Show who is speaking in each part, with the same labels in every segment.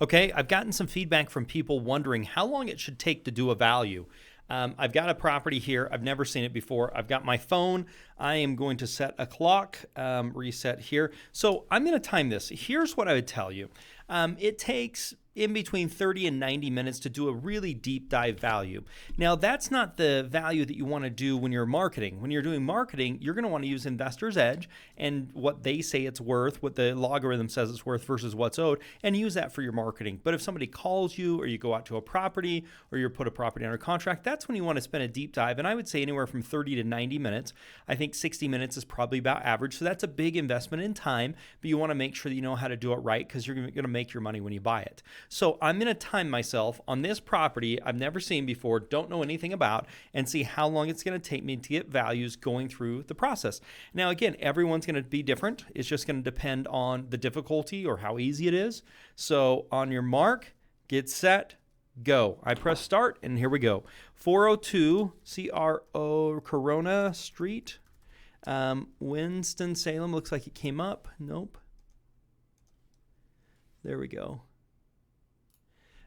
Speaker 1: Okay, I've gotten some feedback from people wondering how long it should take to do a value. I've got a property here. I've never seen it before. I've got my phone. I am going to set a clock, reset here. So I'm going to time this. Here's what I would tell you. It takes in between 30 and 90 minutes to do a really deep dive value. Now, that's not the value that you want to do when you're marketing. When you're doing marketing, you're going to want to use Investor's Edge and what they say it's worth, what the logarithm says it's worth versus what's owed, and use that for your marketing. But if somebody calls you or you go out to a property or you put a property under contract, that's when you want to spend a deep dive. And I would say anywhere from 30 to 90 minutes. I think 60 minutes is probably about average. So that's a big investment in time, but you want to make sure that you know how to do it right because you're going to make your money when you buy it. So I'm going to time myself on this property I've never seen before, don't know anything about, and see how long it's going to take me to get values going through the process. Now, again, everyone's going to be different. It's just going to depend on the difficulty or how easy it is. So on your mark, get set, go. I press start, and here we go. 402 Corona Street, Winston-Salem. Looks like it came up. Nope. There we go.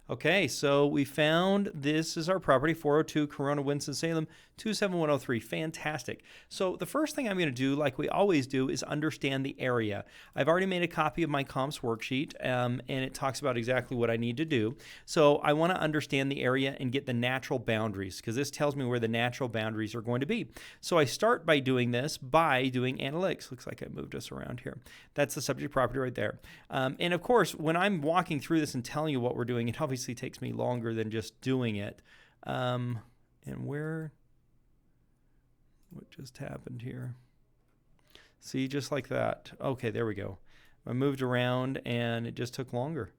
Speaker 1: Okay, so we found this is our property, 402 Corona, Winston-Salem, 27103. Fantastic. So the first thing I'm going to do, like we always do, is understand the area. I've already made a copy of my comps worksheet, and it talks about exactly what I need to do. So I want to understand the area and get the natural boundaries, because this tells me where the natural boundaries are going to be. So I start by doing this by doing analytics. Looks like I moved us around here. That's the subject property right there. And of course, when I'm walking through this and telling you what we're doing, it obviously takes me longer than just doing it. And what just happened here? See, just like that. Okay, there we go. I moved around and it just took longer.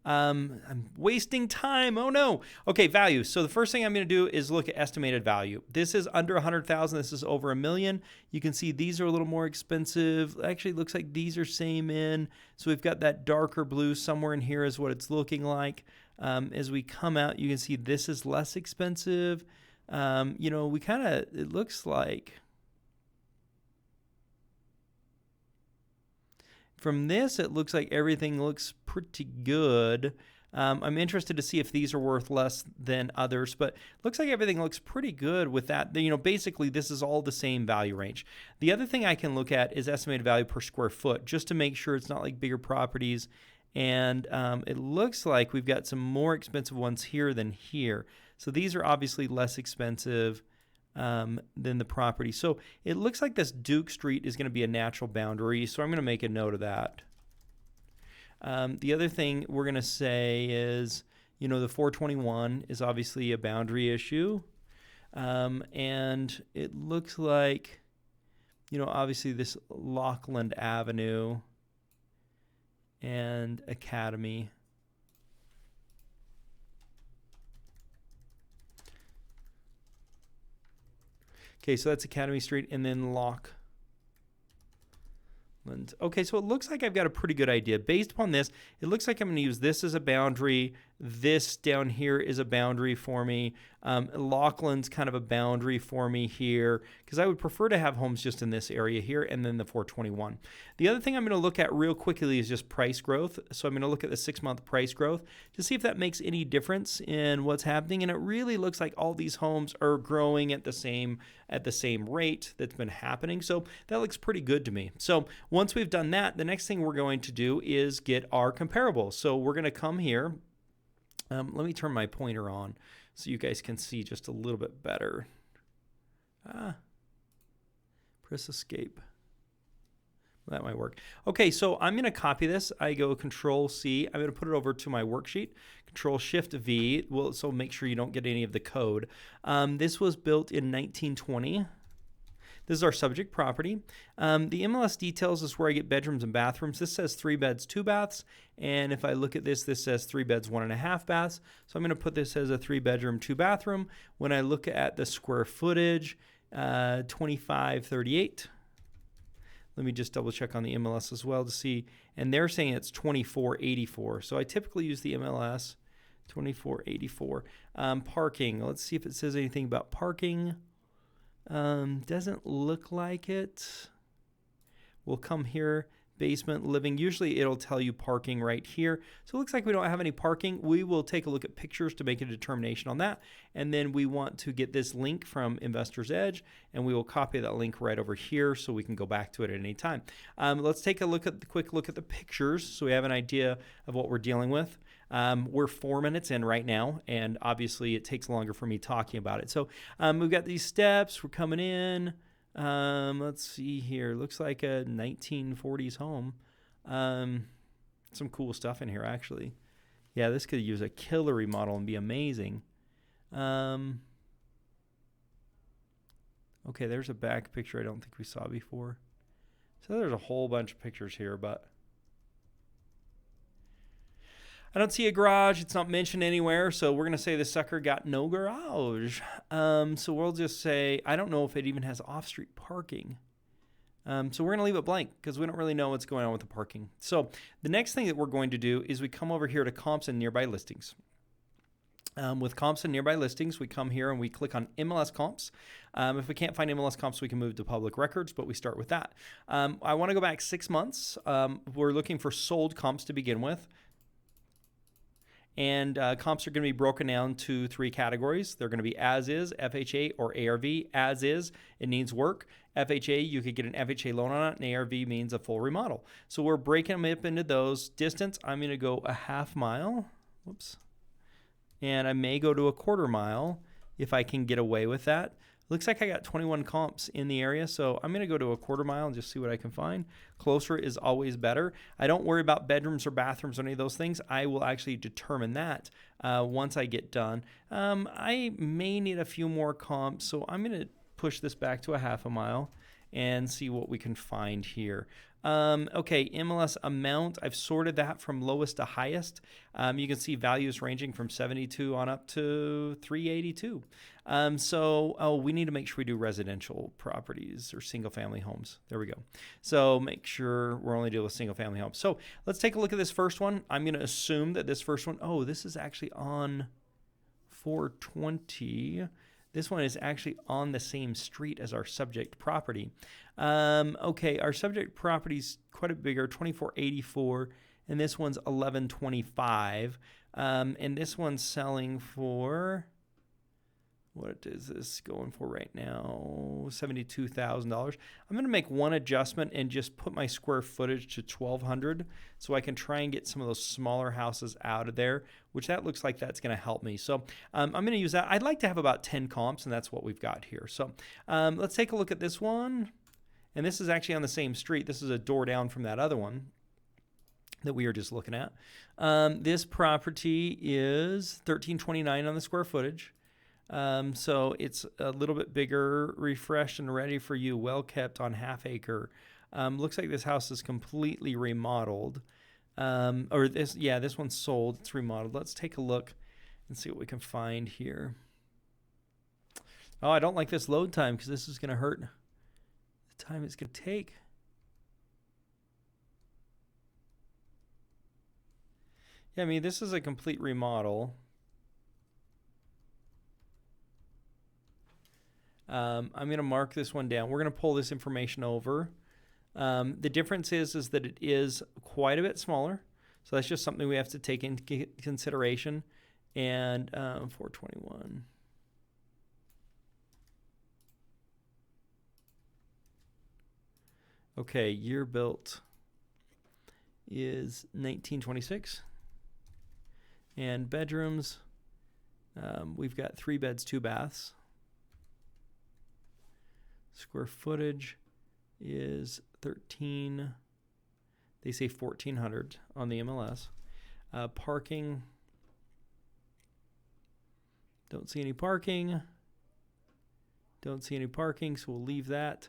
Speaker 1: I'm wasting time. Oh no. Okay, value. So the first thing I'm going to do is look at estimated value. This is under 100,000. This is over $1 million. You can see these are a little more expensive. Actually, it looks like these are same in. So we've got that darker blue somewhere in here is what it's looking like. As we come out, you can see this is less expensive. We kind of, it looks like from this, it looks like everything looks pretty good. I'm interested to see if these are worth less than others, but looks like everything looks pretty good with that. Basically this is all the same value range. The other thing I can look at is estimated value per square foot, just to make sure it's not like bigger properties. And it looks like we've got some more expensive ones here than here. So these are obviously less expensive than the property. So it looks like this Duke Street is going to be a natural boundary. So I'm going to make a note of that. The other thing we're going to say is, the 421 is obviously a boundary issue. And it looks like, obviously this Lockland Avenue and Academy. Okay, so that's Academy Street and then Lockland. Okay, so it looks like I've got a pretty good idea. Based upon this, it looks like I'm going to use this as a boundary. This down here is a boundary for me. Lockland's kind of a boundary for me here because I would prefer to have homes just in this area here and then the 421. The other thing I'm going to look at real quickly is just price growth. So I'm going to look at the 6-month price growth to see if that makes any difference in what's happening. And it really looks like all these homes are growing at the same rate that's been happening. So that looks pretty good to me. So once we've done that, the next thing we're going to do is get our comparables. So we're going to come here. Let me turn my pointer on so you guys can see just a little bit better. Press escape. That might work. Okay, so I'm going to copy this. I go Control C. I'm going to put it over to my worksheet. Control Shift V. So make sure you don't get any of the code. This was built in 1920. This is our subject property. The MLS details is where I get bedrooms and bathrooms. This says 3 beds, 2 baths. And if I look at this, this says 3 beds, 1.5 baths. So I'm going to put this as a 3-bedroom, 2-bathroom. When I look at the square footage, 2538. Let me just double check on the MLS as well to see. And they're saying it's 2484. So I typically use the MLS, 2484. Parking. Let's see if it says anything about parking. Doesn't look like it. We'll come here. basement living. Usually it'll tell you parking right here. So it looks like we don't have any parking. We will take a look at pictures to make a determination on that. And then we want to get this link from Investor's Edge, and we will copy that link right over here so we can go back to it at any time. Let's take a quick look at the pictures so we have an idea of what we're dealing with. We're 4 minutes in right now, and obviously it takes longer for me talking about it. So we've got these steps. We're coming in. Let's see here. Looks like a 1940s home. Some cool stuff in here, actually. Yeah, this could use a killer remodel and be amazing. Okay, there's a back picture I don't think we saw before. So there's a whole bunch of pictures here, but I don't see a garage. It's not mentioned anywhere, so we're going to say this sucker got no garage. So we'll just say, I don't know if it even has off-street parking. So we're going to leave it blank because we don't really know what's going on with the parking. So the next thing that we're going to do is we come over here to comps and nearby listings. With comps and nearby listings, we come here and we click on MLS comps. If we can't find MLS comps, we can move to public records, but we start with that. I want to go back 6 months. We're looking for sold comps to begin with. And comps are going to be broken down to 3 categories. They're going to be as is, FHA, or ARV. As is, it needs work. FHA, you could get an FHA loan on it, and ARV means a full remodel. So we're breaking them up into those. Distance, I'm going to go a half mile. Whoops. And I may go to a quarter mile if I can get away with that. Looks like I got 21 comps in the area, so I'm going to go to a quarter mile and just see what I can find. Closer is always better. I don't worry about bedrooms or bathrooms or any of those things. I will actually determine that once I get done. I may need a few more comps, so I'm going to push this back to a half a mile and see what we can find here. Okay, MLS amount, I've sorted that from lowest to highest. You can see values ranging from 72 on up to 382. We need to make sure we do residential properties or single family homes. There we go. So make sure we're only dealing with single family homes. So let's take a look at this first one. I'm going to assume that this first one, this is actually on 420. This one is actually on the same street as our subject property. Okay, our subject property is quite a bit bigger, 2484, and this one's 1125. And this one's selling for, what is this going for right now? $72,000. I'm going to make one adjustment and just put my square footage to 1,200 so I can try and get some of those smaller houses out of there, which that looks like that's going to help me. So I'm going to use that. I'd like to have about 10 comps, and that's what we've got here. So let's take a look at this one. And this is actually on the same street. This is a door down from that other one that we were just looking at. This property is $1,329 on the square footage. So it's a little bit bigger, refreshed and ready for you, well kept on half acre. Looks like this house is completely remodeled. This one's sold, it's remodeled. Let's take a look and see what we can find here. Oh, I don't like this load time because this is going to hurt the time it's going to take. Yeah, I mean, this is a complete remodel. I'm going to mark this one down. We're going to pull this information over. The difference is that it is quite a bit smaller. So that's just something we have to take into consideration. And 421. Okay, year built is 1926. And bedrooms, we've got 3 beds, 2 baths. Square footage is 13. They say 1,400 on the MLS. Parking. Don't see any parking. Don't see any parking, so we'll leave that.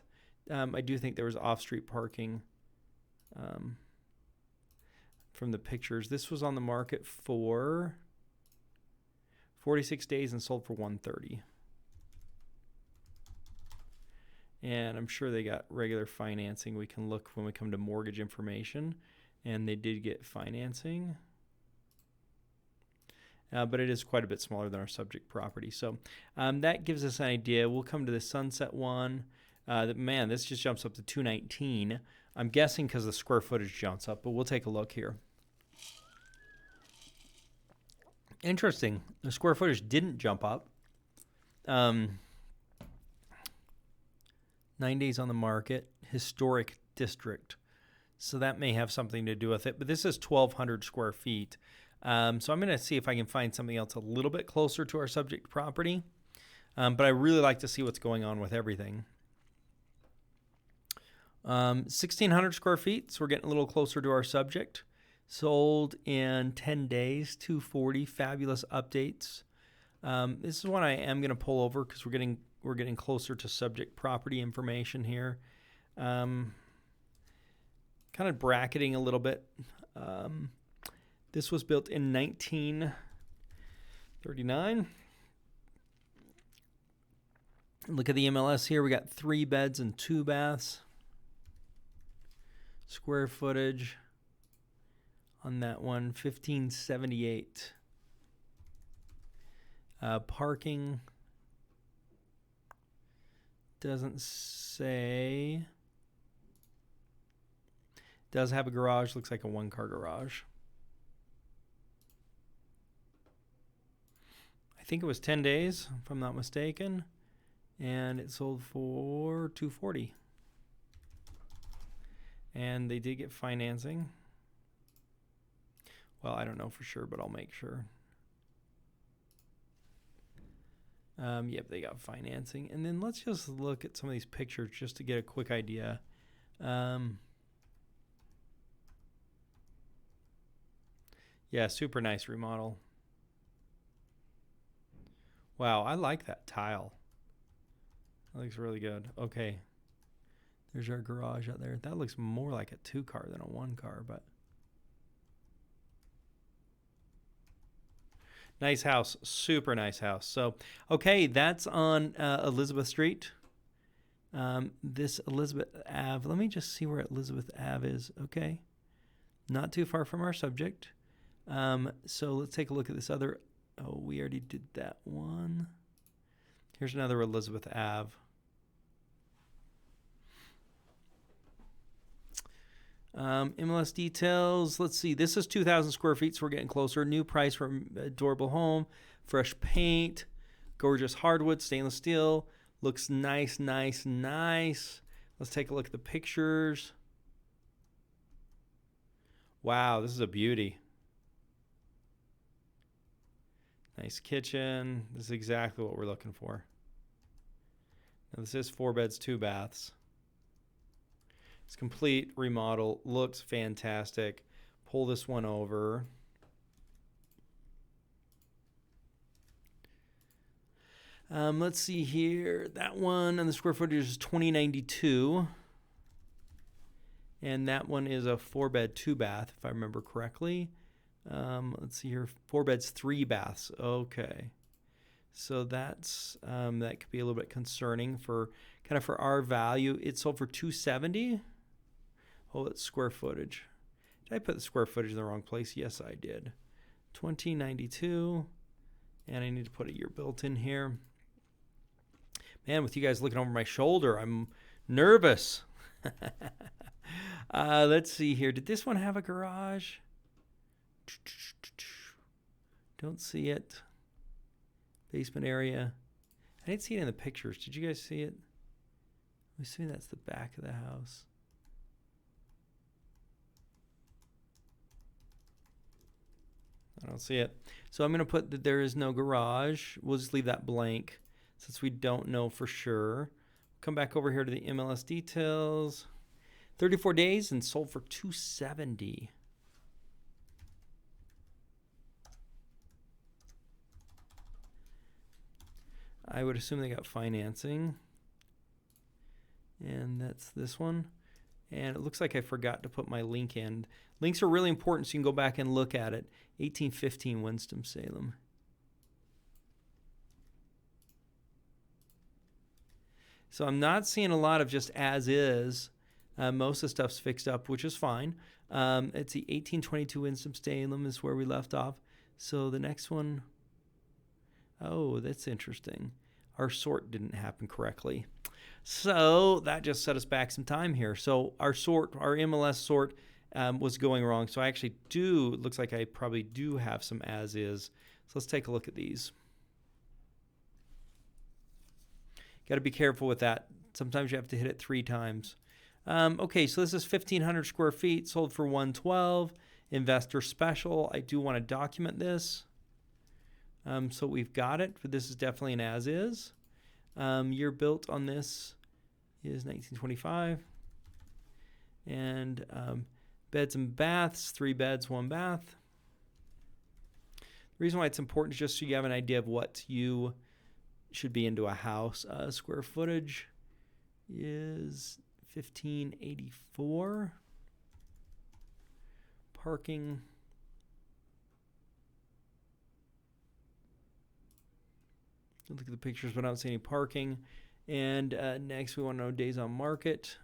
Speaker 1: I do think there was off-street parking from the pictures. This was on the market for 46 days and sold for $130. And I'm sure they got regular financing. We can look when we come to mortgage information, and they did get financing. But it is quite a bit smaller than our subject property. So that gives us an idea. We'll come to the Sunset one. Man, this just jumps up to $219 I'm guessing because the square footage jumps up, but we'll take a look here. Interesting. The square footage didn't jump up. 9 days on the market, historic district. So that may have something to do with it. But this is 1,200 square feet. So I'm going to see if I can find something else a little bit closer to our subject property. But I really like to see what's going on with everything. 1,600 square feet, so we're getting a little closer to our subject. Sold in 10 days, 240, fabulous updates. This is one I am going to pull over because we're getting closer to subject property information here. Kind of bracketing a little bit. This was built in 1939. Look at the MLS here. We got 3 beds and 2 baths. Square footage on that one, 1,578. Parking doesn't say. Does have a garage. Looks like a 1-car garage. I think it was 10 days, if I'm not mistaken. And it sold for $240. And they did get financing. Well, I don't know for sure, but I'll make sure. Yep, they got financing. And then let's just look at some of these pictures just to get a quick idea. Yeah, super nice remodel. Wow, I like that tile. That looks really good. Okay. There's our garage out there. That looks more like a 2-car than a 1-car, but nice house. Super nice house. So, okay, that's on Elizabeth Street. This Elizabeth Ave. Let me just see where Elizabeth Ave is. Okay. Not too far from our subject. So let's take a look at this other. Oh, we already did that one. Here's another Elizabeth Ave. MLS details. Let's see. This is 2,000 square feet, so we're getting closer. New price for adorable home. Fresh paint. Gorgeous hardwood, stainless steel. Looks nice, nice, nice. Let's take a look at the pictures. Wow, this is a beauty. Nice kitchen. This is exactly what we're looking for. Now, this is 4 beds, 2 baths. It's complete remodel. Looks fantastic. Pull this one over. Let's see here. That one on the square footage is 2092. And that one is a 4-bed, 2-bath, if I remember correctly. Let's see here. 4 beds, 3 baths. Okay. So that's that could be a little bit concerning for our value. It sold for $270. Oh, it's square footage. Did I put the square footage in the wrong place? Yes, I did. 2092. And I need to put a year built in here. Man, with you guys looking over my shoulder, I'm nervous. Let's see here. Did this one have a garage? Don't see it. Basement area. I didn't see it in the pictures. Did you guys see it? I'm assuming that's the back of the house. I don't see it. So I'm going to put that there is no garage. We'll just leave that blank since we don't know for sure. Come back over here to the MLS details. 34 days and sold for $270. I would assume they got financing. And that's this one. And it looks like I forgot to put my link in. Links are really important so you can go back and look at it. 1815 Winston-Salem. So I'm not seeing a lot of just as is. Most of the stuff's fixed up, which is fine. It's the 1822 Winston-Salem is where we left off. So the next one, oh, that's interesting. our sort didn't happen correctly. So that just set us back some time here. So our MLS sort was going wrong. So I actually looks like I probably do have some as is. So let's take a look at these. Got to be careful with that. Sometimes you have to hit it 3 times. Okay, so this is 1,500 square feet, sold for 112. Investor special. I do want to document this. So we've got it, but this is definitely an as is. Year built on this is 1925. And beds and baths, 3 beds, 1 bath. The reason why it's important is just so you have an idea of what you should be into a house. Square footage is 1,584. Parking. Look at the pictures, but I don't see any parking. And next, we want to know days on market.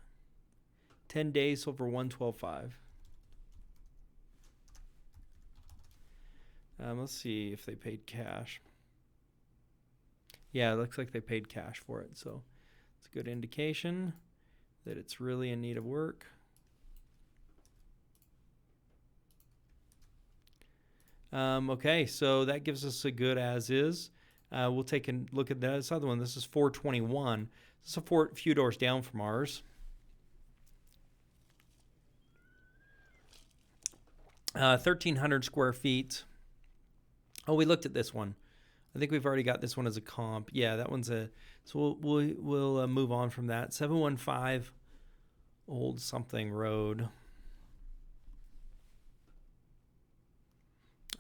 Speaker 1: 10 days, sold for $112,500. Let's see if they paid cash. Yeah, it looks like they paid cash for it, so it's a good indication that it's really in need of work. Okay, so that gives us a good as is. We'll take a look at this other one. This is 421. This is a few doors down from ours. 1,300 square feet. Oh, we looked at this one. I think we've already got this one as a comp. Yeah, that one's a. So we'll move on from that. 715 Old Something Road.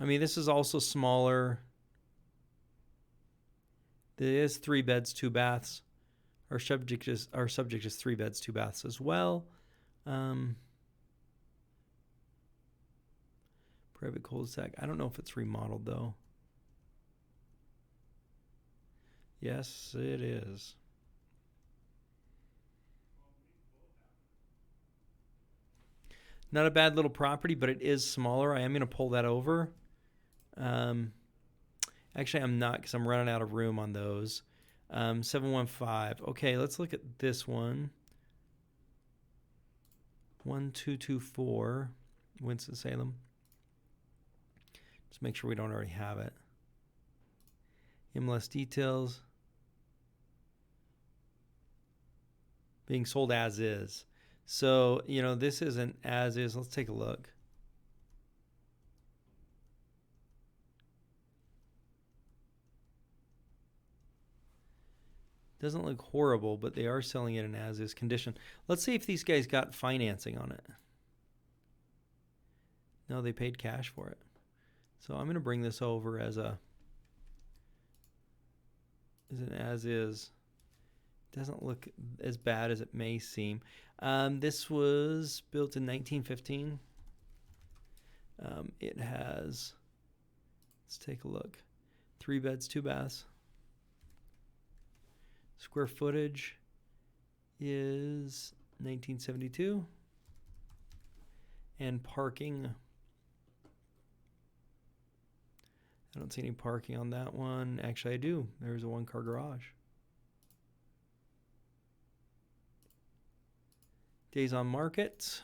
Speaker 1: I mean, this is also smaller. It is 3 beds, 2 baths. Our subject is 3 beds, 2 baths as well. Private cul-de-sac. I don't know if it's remodeled though. Yes, it is. Not a bad little property, but it is smaller. I am going to pull that over. Actually, I'm not because I'm running out of room on those. 715. Okay, let's look at this one. 1224 Winston-Salem. Just make sure we don't already have it. MLS details. Being sold as is. So, this isn't as is. Let's take a look. Doesn't look horrible, but they are selling it in as is condition. Let's see if these guys got financing on it. No, they paid cash for it. So I'm going to bring this over as an as is. Doesn't look as bad as it may seem. This was built in 1915. It has, let's take a look, 3 beds, 2 baths. Square footage is 1972. And parking, I don't see any parking on that one. Actually, I do. There's a 1-car garage. Days on market,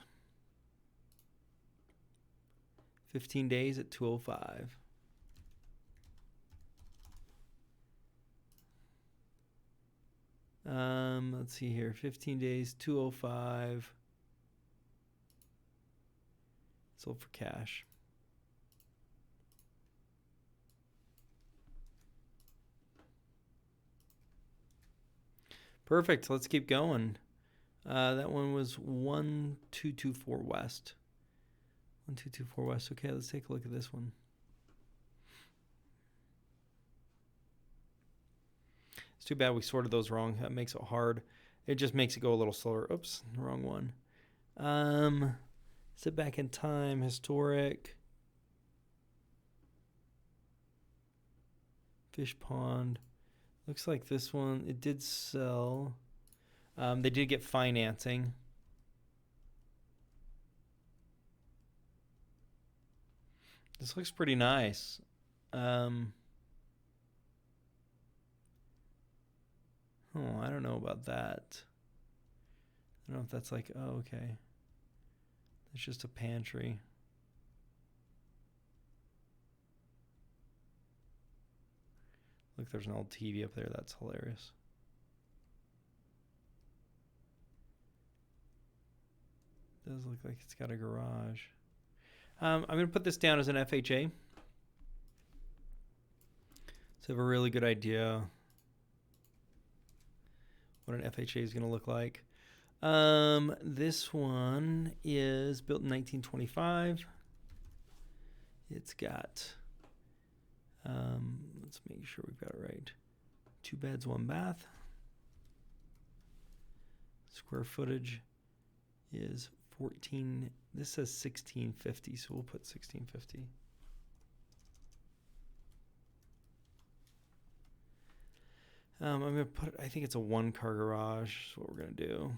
Speaker 1: 15 days at 205. Let's see here, 15 days, 205. Sold for cash. Perfect. Let's keep going. That one was 1224 West. 1224 West. Okay, let's take a look at this one. It's too bad we sorted those wrong. That makes it hard. It just makes it go a little slower. Oops, wrong one. Sit back in time, historic. Fish pond. Looks like this one, it did sell. They did get financing. This looks pretty nice. Oh, I don't know about that. I don't know if that's like, oh, okay. It's just a pantry. Look, there's an old TV up there. That's hilarious. Does look like it's got a garage. I'm going to put this down as an FHA. So I have a really good idea what an FHA is going to look like. This one is built in 1925. It's got, let's make sure we've got it right. 2 beds, 1 bath. Square footage is 14. This says 1650, so we'll put 1650. I'm going to put, I think it's a 1-car garage. That's what we're going to do.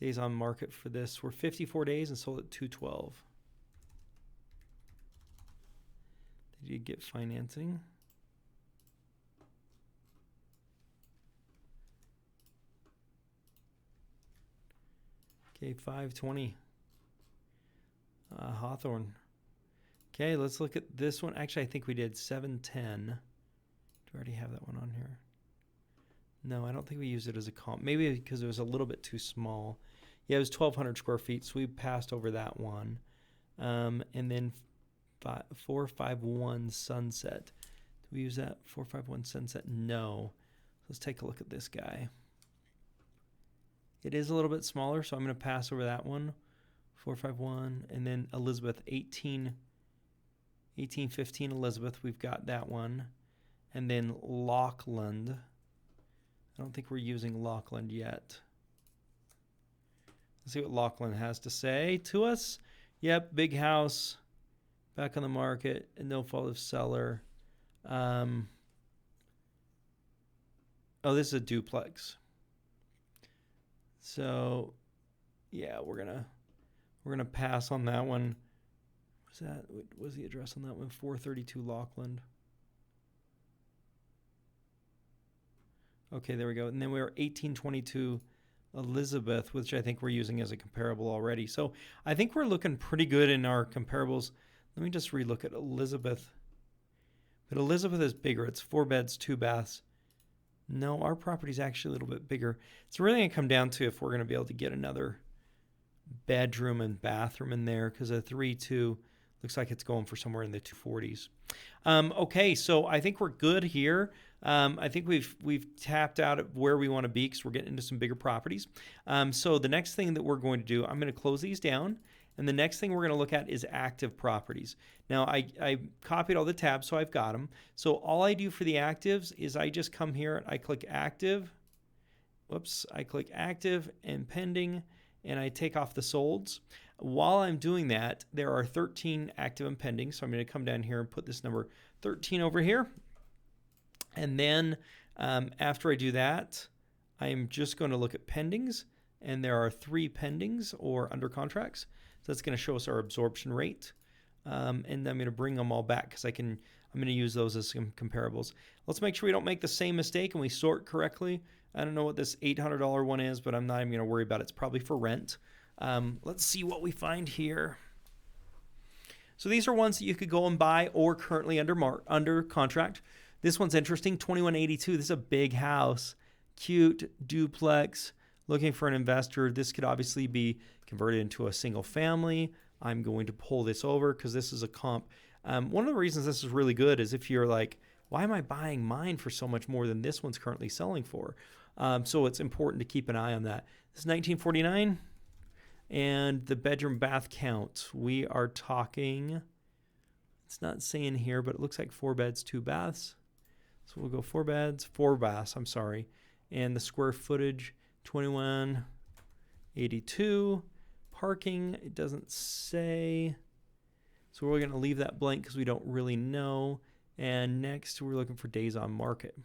Speaker 1: Days on market for this were 54 days and sold at 212. Did you get financing? Okay, 520. Hawthorne. Okay, let's look at this one. Actually, I think we did 710. Do we already have that one on here? No, I don't think we used it as a comp. Maybe because it was a little bit too small. Yeah, it was 1,200 square feet, so we passed over that one. And then 451 Sunset. Do we use that? 451 Sunset? No. Let's take a look at this guy. It is a little bit smaller, so I'm going to pass over that one. 451. And then Elizabeth, 1815 Elizabeth. We've got that one. And then Lockland. I don't think we're using Lockland yet. Let's see what Lockland has to say to us. Yep, big house. Back on the market. And no fault of seller. Oh, this is a duplex. So, yeah, we're gonna pass on that one. What was the address on that one? 432 Lockland. Okay, there we go. And then we were 1822 Elizabeth, which I think we're using as a comparable already. So I think we're looking pretty good in our comparables. Let me just relook at Elizabeth. But Elizabeth is bigger. It's 4 beds, 2 baths. No, our property's actually a little bit bigger. It's really going to come down to if we're going to be able to get another bedroom and bathroom in there, because a 3-2 looks like it's going for somewhere in the 240s. Okay, so I think we're good here. I think we've tapped out at where we want to be because we're getting into some bigger properties. So the next thing that we're going to do, I'm going to close these down. And the next thing we're going to look at is active properties. Now, I copied all the tabs, so I've got them. So all I do for the actives is I just come here, I click active. Whoops, I click active and pending, and I take off the solds. While I'm doing that, there are 13 active and pending. So I'm going to come down here and put this number 13 over here. And then after I do that, I'm just going to look at pendings. And there are 3 pendings or under contracts. So that's going to show us our absorption rate. And I'm going to bring them all back because I'm going to use those as some comparables. Let's make sure we don't make the same mistake and we sort correctly. I don't know what this $800 one is, but I'm not even going to worry about it. It's probably for rent. Let's see what we find here. So these are ones that you could go and buy or currently under contract. This one's interesting, 2182. This is a big house, cute duplex. Looking for an investor. This could obviously be converted into a single family. I'm going to pull this over because this is a comp. One of the reasons this is really good is if you're like, why am I buying mine for so much more than this one's currently selling for? So it's important to keep an eye on that. This is 1949. And the bedroom bath count. We are talking, it's not saying here, but it looks like 4 beds, 2 baths. So we'll go 4 beds, 4 baths, I'm sorry. And the square footage, 2182. Parking, it doesn't say. So we're going to leave that blank because we don't really know. And next, we're looking for days on market.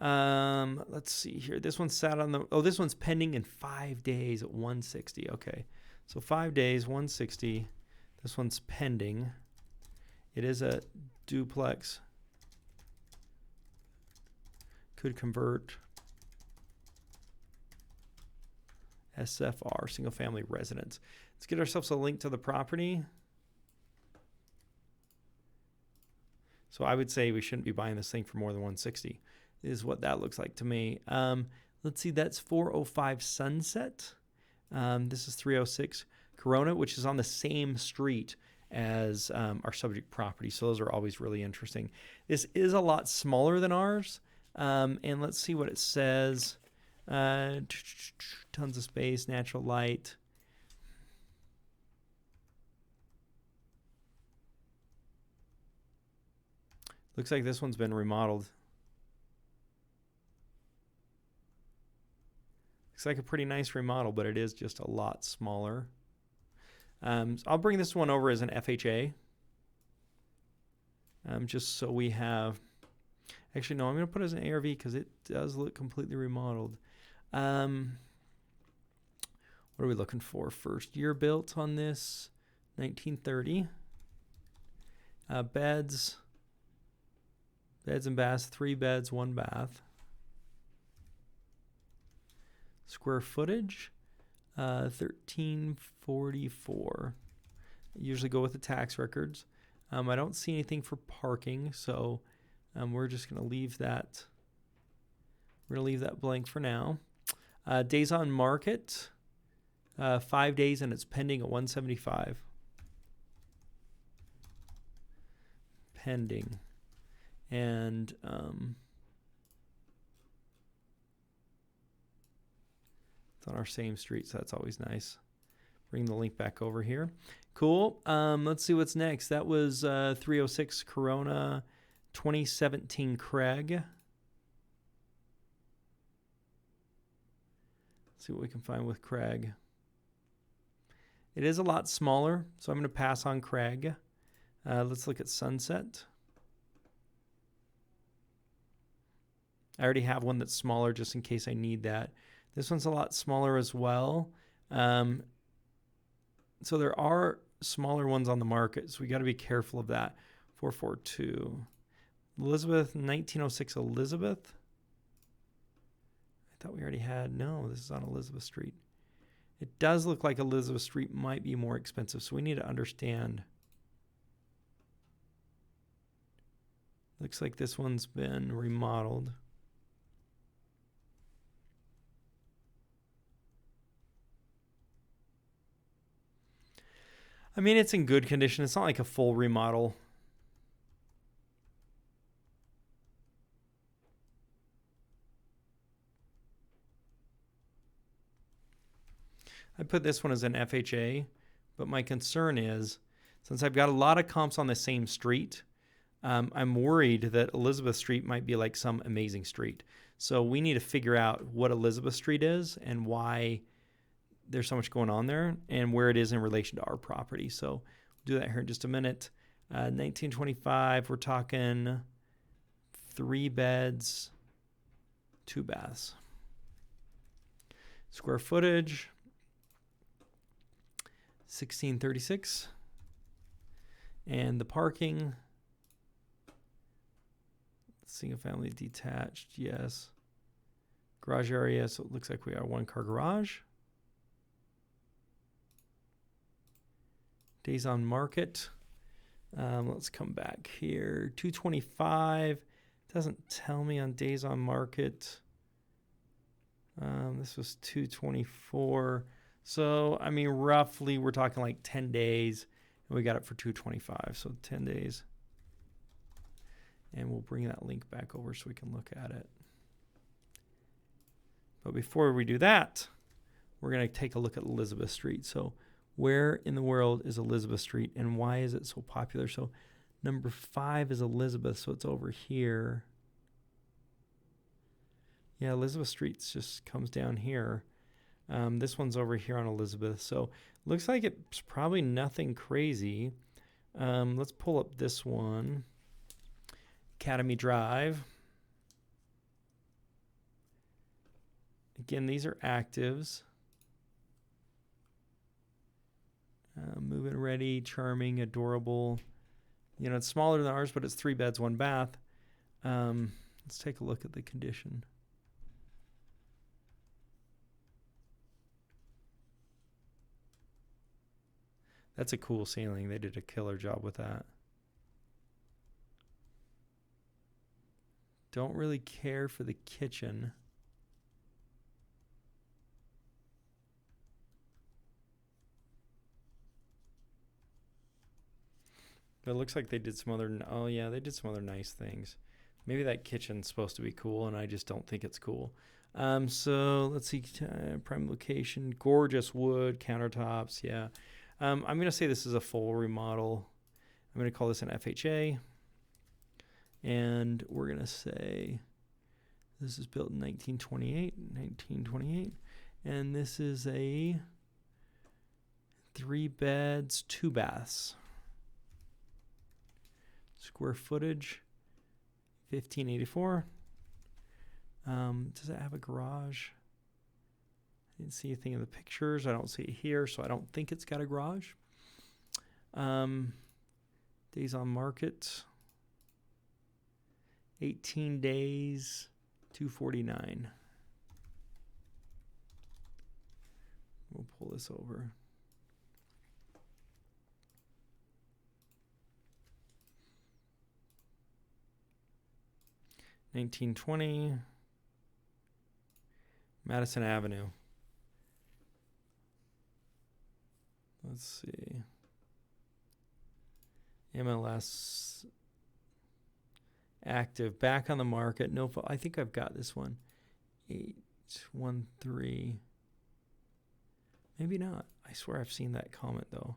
Speaker 1: Let's see here. This one's sat on the, this one's pending in 5 days at 160. Okay. So 5 days, 160. This one's pending. It is a duplex Could convert. SFR, single family residence. Let's get ourselves a link to the property. So I would say we shouldn't be buying this thing for more than 160 is what that looks like to me. Let's see, that's 405 Sunset. This is 306 Corona, which is on the same street as our subject property. So those are always really interesting. This is a lot smaller than ours. And let's see what it says. Tons of space, natural light. Looks like this one's been remodeled. Looks like a pretty nice remodel, but it is just a lot smaller. So I'll bring this one over as an FHA. Just so we have... Actually, no, I'm going to put it as an ARV because it does look completely remodeled. What are we looking for? First year built on this, 1930. Beds and baths, 3 beds, 1 bath. Square footage, 1344. Usually go with the tax records. I don't see anything for parking, so we're just going to leave that. We're going to leave that blank for now. Days on market, 5 days, and it's pending at 175. Pending. And it's on our same street, so that's always nice. Bring the link back over here. Cool. Let's see what's next. That was 306 Corona, 2017 Craig. Let's see what we can find with Craig. It is a lot smaller, so I'm going to pass on Craig. Let's look at Sunset. I already have one that's smaller just in case I need that. This one's a lot smaller as well. So there are smaller ones on the market, so we got to be careful of that. 442. Elizabeth, 1906 Elizabeth. I thought we already had. No, this is on Elizabeth Street. It does look like Elizabeth Street might be more expensive, so we need to understand. Looks like this one's been remodeled. I mean, it's in good condition. It's not like a full remodel. I put this one as an FHA, but my concern is, since I've got a lot of comps on the same street, I'm worried that Elizabeth Street might be like some amazing street. So we need to figure out what Elizabeth Street is and why there's so much going on there and where it is in relation to our property. So we'll do that here in just a minute. 1925, we're talking 3 beds, 2 baths. Square footage, 1636. And the parking, single family detached, yes. Garage area, so it looks like we got a 1-car garage. Days on market. Let's come back here. 225. Doesn't tell me on days on market. This was 224. So, I mean, roughly we're talking like 10 days. And we got it for 225. So 10 days. And we'll bring that link back over so we can look at it. But before we do that, we're going to take a look at Elizabeth Street. So where in the world is Elizabeth Street and why is it so popular? So number 5 is Elizabeth, so it's over here. Yeah, Elizabeth Street just comes down here. This one's over here on Elizabeth. So looks like it's probably nothing crazy. Let's pull up this one. Academy Drive. Again, these are actives. Move-in ready, charming, adorable. You know, it's smaller than ours, but it's 3 beds, 1 bath. Let's take a look at the condition. That's a cool ceiling. They did a killer job with that. Don't really care for the kitchen. But it looks like they did some other, oh yeah, they did some other nice things. Maybe that kitchen's supposed to be cool and I just don't think it's cool. So let's see, prime location, gorgeous wood, countertops, yeah. I'm going to say this is a full remodel. I'm going to call this an FHA. And we're going to say this is built in 1928. And this is a 3 beds, 2 baths. Square footage, 1584. Does it have a garage? I didn't see anything in the pictures. I don't see it here, so I don't think it's got a garage. Days on market, 18 days, 249. We'll pull this over. $1920 Madison Avenue. Let's see. MLS active, back on the market. No, I think I've got this one. 813. Maybe not. I swear I've seen that comment though.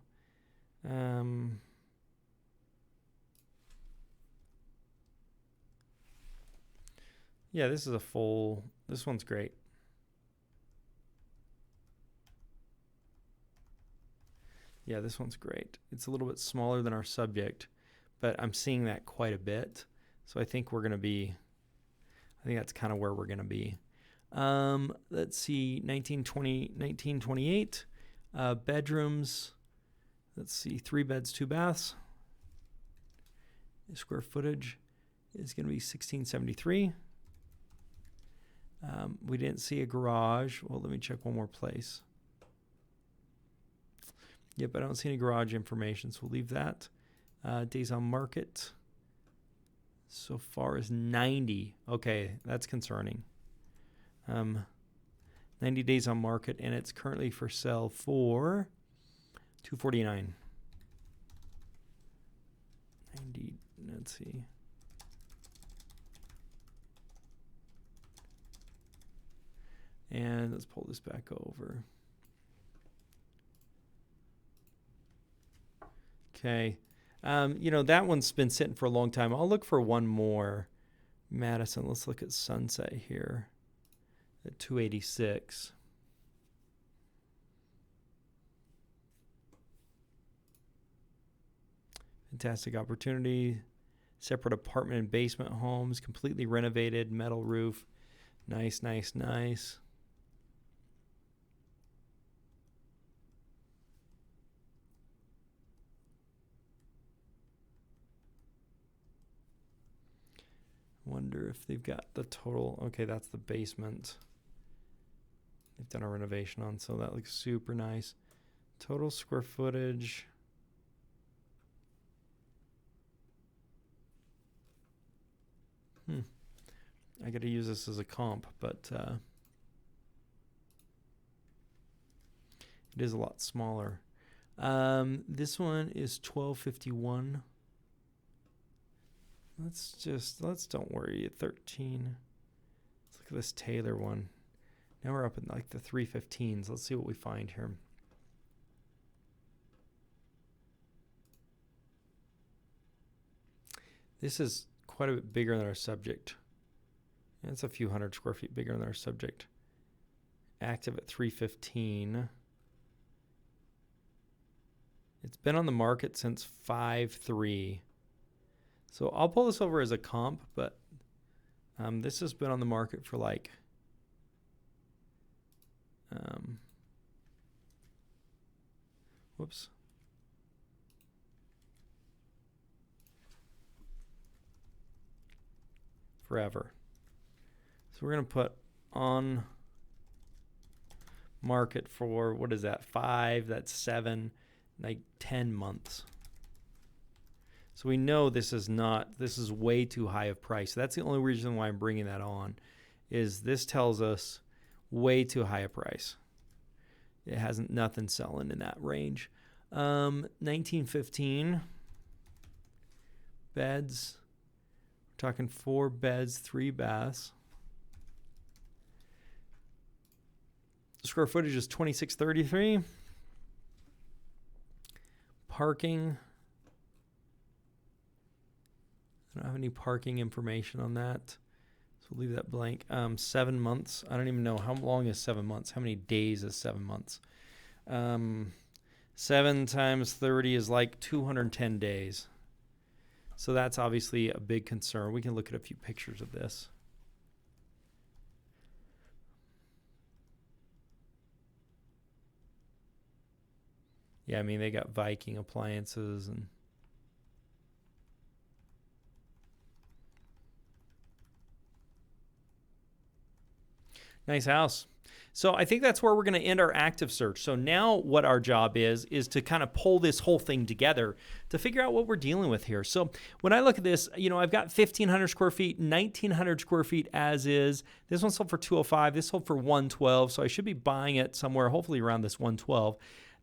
Speaker 1: Yeah, this is a full, this one's great. Yeah, this one's great. It's a little bit smaller than our subject, but I'm seeing that quite a bit. So I think we're going to be, I think that's kind of where we're going to be. Let's see, 1928, bedrooms. Let's see, 3 beds, 2 baths. The square footage is going to be 1673. We didn't see a garage. Well, let me check one more place. Yep, I don't see any garage information, so we'll leave that. Days on market so far is 90. Okay, that's concerning. 90 days on market, and it's currently for sale for $249. 90, let's see. And let's pull this back over. Okay. You know, that one's been sitting for a long time. I'll look for one more. Madison, let's look at Sunset here at 286. Fantastic opportunity. Separate apartment and basement homes, completely renovated, metal roof. Nice, nice, nice. Wonder if they've got the total. Okay, that's the basement. They've done a renovation on, so that looks super nice. Total square footage. I got to use this as a comp, but it is a lot smaller. This one is 1251. Let's don't worry at 13. Let's look at this Taylor one. Now we're up in like the 315s. Let's see what we find here. This is quite a bit bigger than our subject. It's a few hundred square feet bigger than our subject. Active at 315. It's been on the market since 5/3. So I'll pull this over as a comp, but this has been on the market for like whoops. Forever. So we're going to put on market for, what is that, 5, that's 7, like 10 months. So we know this is way too high of price. So that's the only reason why I'm bringing that on, is this tells us way too high a price. It hasn't nothing selling in that range. 1915 beds. We're talking 4 beds, 3 baths. Square footage is 2633. Parking. I don't have any parking information on that, so we'll leave that blank. 7 months. I don't even know how long is 7 months. How many days is 7 months? 7 times 30 is like 210 days. So that's obviously a big concern. We can look at a few pictures of this. Yeah, I mean, they got Viking appliances and nice house. So I think that's where we're going to end our active search. So now what our job is to kind of pull this whole thing together to figure out what we're dealing with here. So when I look at this, I've got 1,500 square feet, 1,900 square feet as is. This one sold for 205. This sold for 112. So I should be buying it somewhere, hopefully around this 112.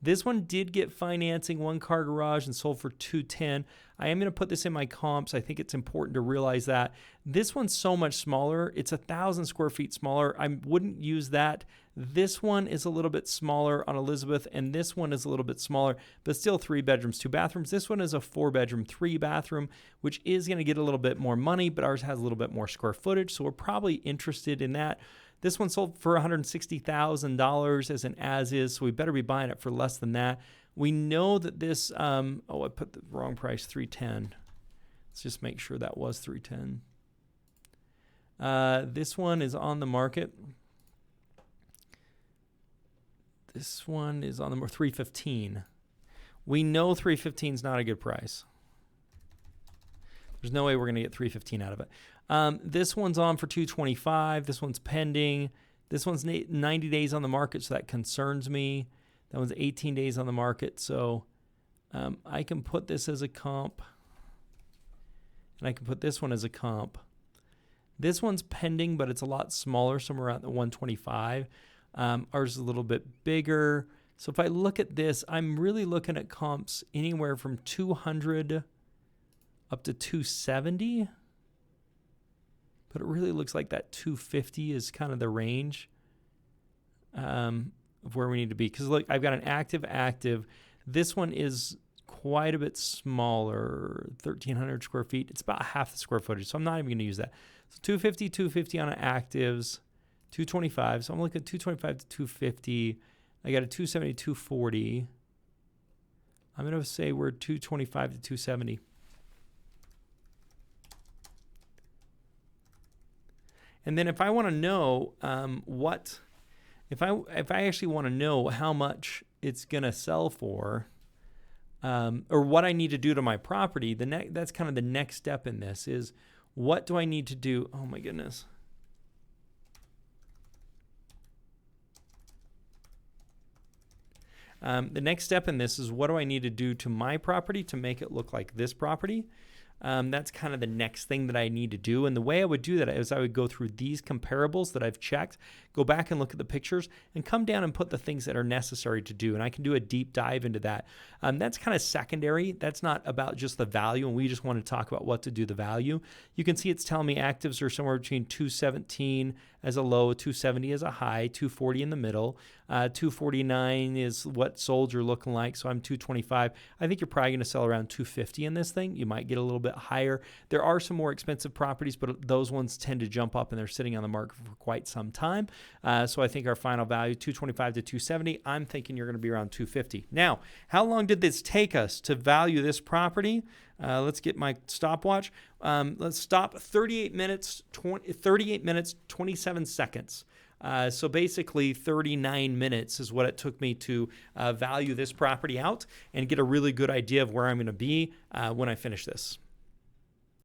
Speaker 1: This one did get financing, 1-car garage, and sold for 210. I am going to put this in my comps. I think it's important to realize that. This one's so much smaller. It's 1,000 square feet smaller. I wouldn't use that. This one is a little bit smaller on Elizabeth, and this one is a little bit smaller, but still 3 bedrooms, 2 bathrooms. This one is a 4-bedroom, 3-bathroom, which is going to get a little bit more money, but ours has a little bit more square footage, so we're probably interested in that. This one sold for $160,000 as an as-is, so we better be buying it for less than that. We know that this, I put the wrong price, $310,000. Let's just make sure that was $310,000. This one is on the market. This one is on the market, $315,000. We know $315,000 is not a good price. There's no way we're going to get $315,000 out of it. This one's on for $225,000. This one's pending. This one's 90 days on the market, so that concerns me. That one's 18 days on the market, so I can put this as a comp, and I can put this one as a comp. This one's pending, but it's a lot smaller, somewhere around the 125. Ours is a little bit bigger. So if I look at this, I'm really looking at comps anywhere from 200 up to 270. But it really looks like that 250 is kind of the range of where we need to be. Because look, I've got an active. This one is quite a bit smaller, 1,300 square feet. It's about half the square footage, so I'm not even going to use that. So 250 on actives, 225. So I'm looking at 225 to 250. I got a 270, 240. I'm going to say we're 225 to 270. And then if I want to know if I actually want to know how much it's going to sell for, or what I need to do to my property, that's kind of the next step in this is, what do I need to do? Oh my goodness. The next step in this is, what do I need to do to my property to make it look like this property? That's kind of the next thing that I need to do. And the way I would do that is I would go through these comparables that I've checked, go back and look at the pictures, and come down and put the things that are necessary to do. And I can do a deep dive into that. That's kind of secondary. That's not about just the value, and we just want to talk about what to do the value. You can see it's telling me actives are somewhere between 217 as a low, 270 as a high, 240 in the middle. 249 is what sold you're looking like, so I'm 225. I think you're probably going to sell around 250 in this thing. You might get a little bit higher. There are some more expensive properties, but those ones tend to jump up, and they're sitting on the market for quite some time. So I think our final value, 225 to 270, I'm thinking you're going to be around 250. Now, how long did this take us to value this property? Let's get my stopwatch. Let's stop 38 minutes, 27 seconds. So basically 39 minutes is what it took me to value this property out and get a really good idea of where I'm going to be when I finish this.